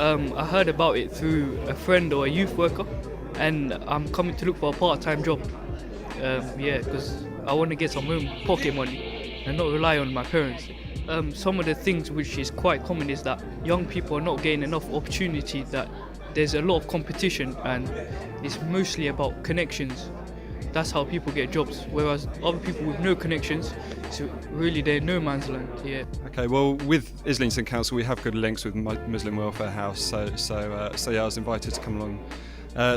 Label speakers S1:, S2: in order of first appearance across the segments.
S1: I heard about it through a friend or a youth worker, and I'm coming to look for a part-time job. Because I want to get some own pocket money and not rely on my parents. Some of the things which is quite common is that young people are not getting enough opportunity, that there's a lot of competition, and it's mostly about connections. That's how people get jobs, whereas other people with no connections, so really they're no man's land. Yeah.
S2: Okay, well, with Islington Council we have good links with Muslim Welfare House, so yeah, I was invited to come along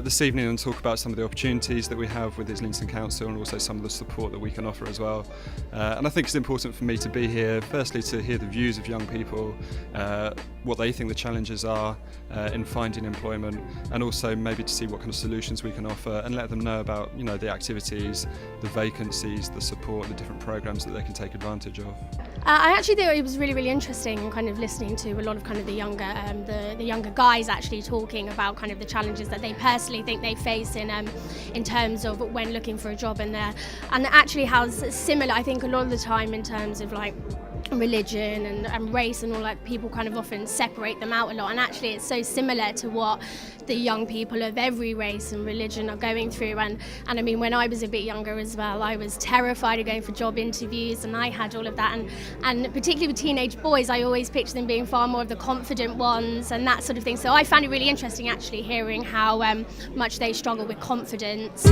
S2: this evening and talk about some of the opportunities that we have with Islington Council and also some of the support that we can offer as well. And I think it's important for me to be here, firstly to hear the views of young people, what they think the challenges are in finding employment, and also maybe to see what kind of solutions we can offer and let them know about, you know, the activities, the vacancies, the support, the different programs that they can take advantage of.
S3: I actually thought it was really interesting kind of listening to a lot of kind of the younger guys actually talking about kind of the challenges that they personally think they face in terms of when looking for a job, and actually how similar, I think a lot of the time in terms of like religion and race and all that, people kind of often separate them out a lot, and actually it's so similar to what the young people of every race and religion are going through. And I mean, when I was a bit younger as well, I was terrified of going for job interviews, and I had all of that, and particularly with teenage boys, I always picture them being far more of the confident ones and that sort of thing. So I found it really interesting actually hearing how much they struggle with confidence.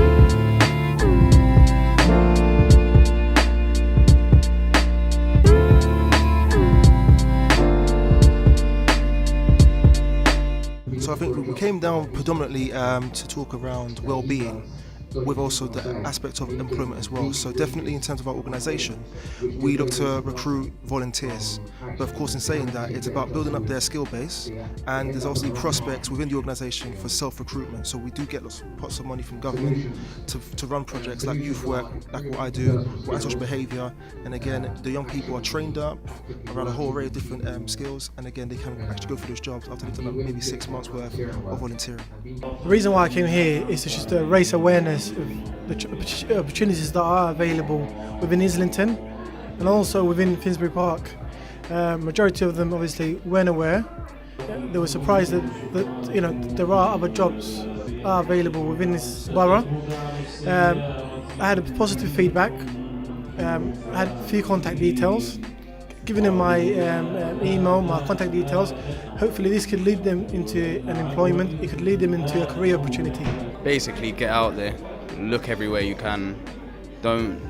S4: So I think we came down predominantly to talk around well-being, with also the aspect of employment as well. So definitely in terms of our organisation, we look to recruit volunteers. But of course in saying that, it's about building up their skill base, and there's also prospects within the organisation for self-recruitment. So we do get lots of money from government to run projects like youth work, like what I do, what social behaviour. And again, the young people are trained up around a whole array of different skills, and again, they can actually go for those jobs after they've done maybe 6 months worth of volunteering.
S5: The reason why I came here is to just raise awareness of the opportunities that are available within Islington and also within Finsbury Park. Majority of them obviously weren't aware. They were surprised that you know, there are other jobs are available within this borough. I had a positive feedback. I had a few contact details. Giving them my email, my contact details. Hopefully this could lead them into an employment, it could lead them into a career opportunity.
S6: Basically get out there, look everywhere you can, don't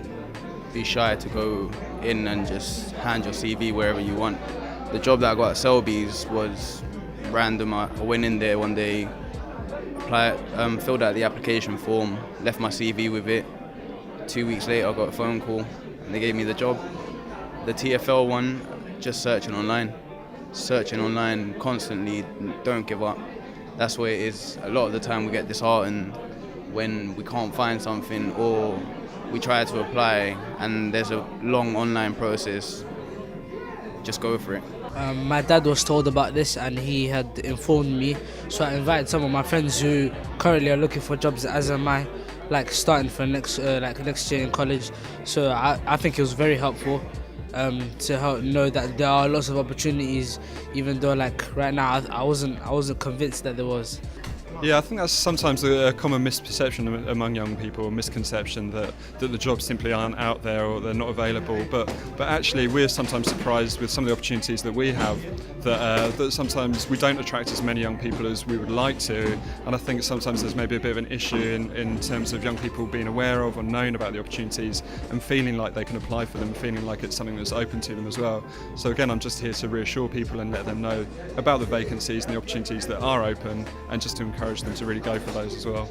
S6: be shy to go in and just hand your CV wherever you want. The job that I got at Selby's was random. I went in there one day, filled out the application form, left my CV with it. 2 weeks later I got a phone call and they gave me the job. The TFL one, just searching online constantly, don't give up. That's where it is. A lot of the time we get disheartened when we can't find something, or we try to apply and there's a long online process. Just go for it.
S7: My dad was told about this and he had informed me, so I invited some of my friends who currently are looking for jobs, as am I, like starting for next year in college. So I think it was very helpful. To help know that there are lots of opportunities, even though like right now I wasn't convinced that there was.
S2: Yeah, I think that's sometimes a common misperception among young people, a misconception that the jobs simply aren't out there or they're not available. But actually, we're sometimes surprised with some of the opportunities that we have, that sometimes we don't attract as many young people as we would like to. And I think sometimes there's maybe a bit of an issue in terms of young people being aware of or knowing about the opportunities and feeling like they can apply for them, feeling like it's something that's open to them as well. So again, I'm just here to reassure people and let them know about the vacancies and the opportunities that are open, and just to encourage them to really go for those as well.